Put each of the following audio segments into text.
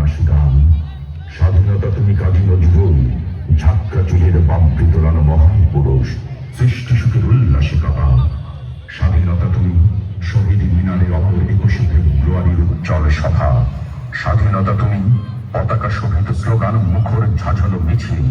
আসি গান। স্বাধীনতা তুমি কাজী নজরুল, ঝাঁকড়া চুলের বাবরি তোলানো মহান পুরুষ, সৃষ্টি সুখের উল্লাসিকতা। স্বাধীনতা তুমি শহীদ মিনারে অপর 21শে ফেব্রুয়ারির উজ্জ্বল সভা। স্বাধীনতা তুমি পতাকা শোভিত স্লোগান মুখর ঝাঁঝালো মিছিল।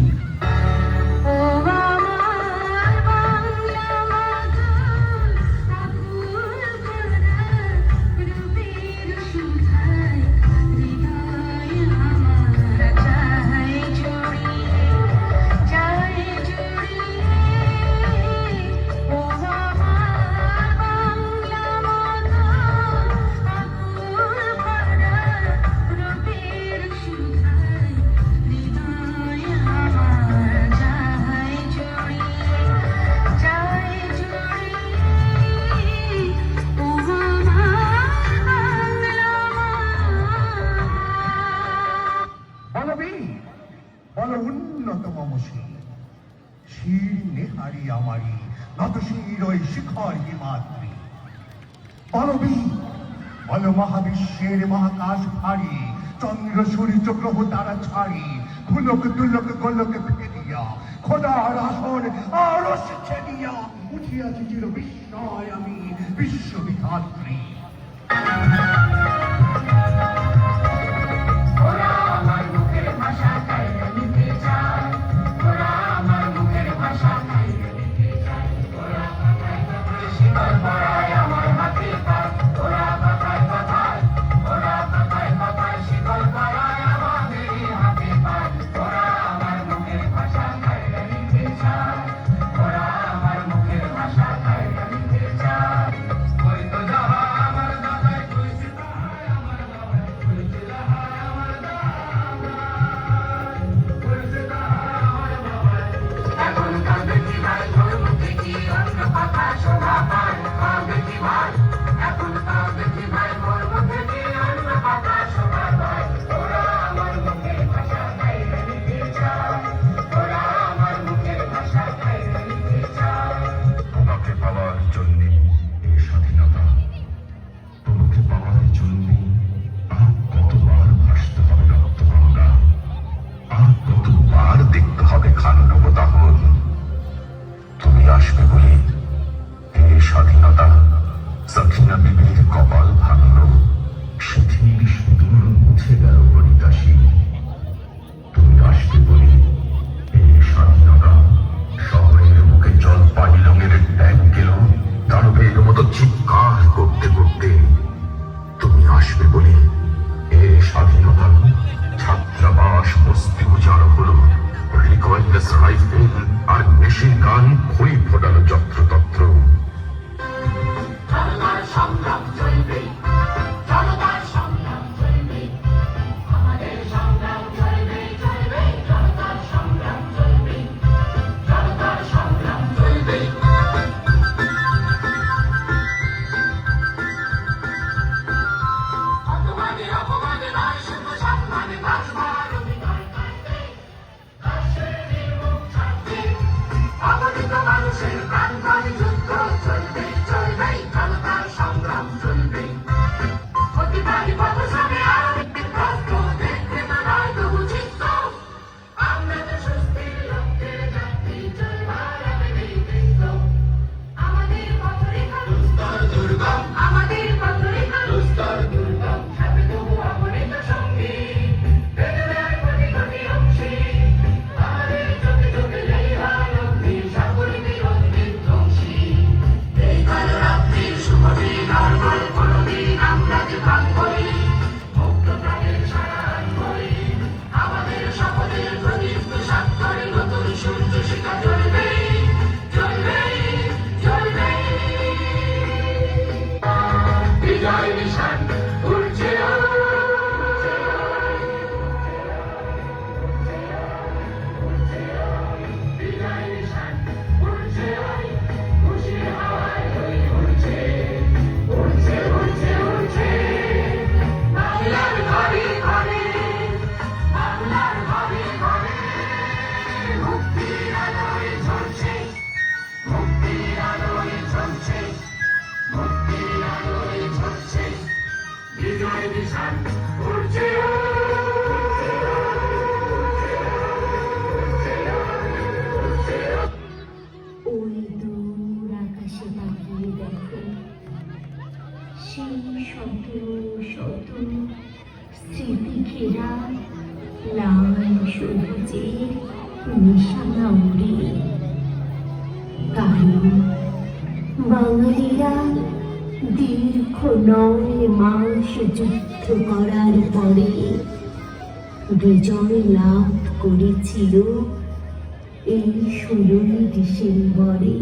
নেহারি আমারি নতশির ওই শিখর হিমাদ্রি। বলবি বল মহাবিশ্বের মহাকাশ ভারী, চন্দ্র সূর্য গ্রহ তারা ছাড়ি, ভুলক দুলক গোলক ফেরিয়া খোদার আসন আরো শিখে দিয়া উঠিয়াছি চির বিস্ময় আমি বিশ্ববিধাত্রী। স্বাধীনতা সখিনা বিবির কপাল ভাঙল, শিথিল সুদূর মুছে গেল হরিদাসী। তুমি আসবে বলি এই স্বাধীনতা শহরের মুখে জল পানি রঙের ট্যাঙ্ক গেল দানবের মতো চিৎকার করতে করতে। তুমি আসবে বলি এই স্বাধীনতা ছাত্রাবাস বস্তি উজাড় হল, রিকয়েললেস রাইফেল আর মেশিন গান খই ফোটালো যত্রতত্র। মানুষের প্রাণ যুদ্ধ ঘেরা লাল সবুজের নিশানা উড়ে। কারণ বাঙালিরা দীর্ঘ 9 মাস যুদ্ধ করার পরে বিজয় লাভ করেছিল এই 16 ডিসেম্বরে।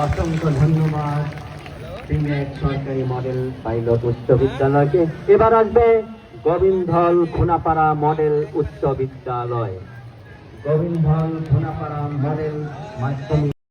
অসংখ্য ধন্যবাদ সিলেট সরকারি মডেল পাইলট উচ্চ বিদ্যালয়কে। এবার আসবে গোবিন্দল খোনাপাড়া মডেল উচ্চ বিদ্যালয়। গোবিন্দল খোনাপাড়া মডেল মাধ্যমিক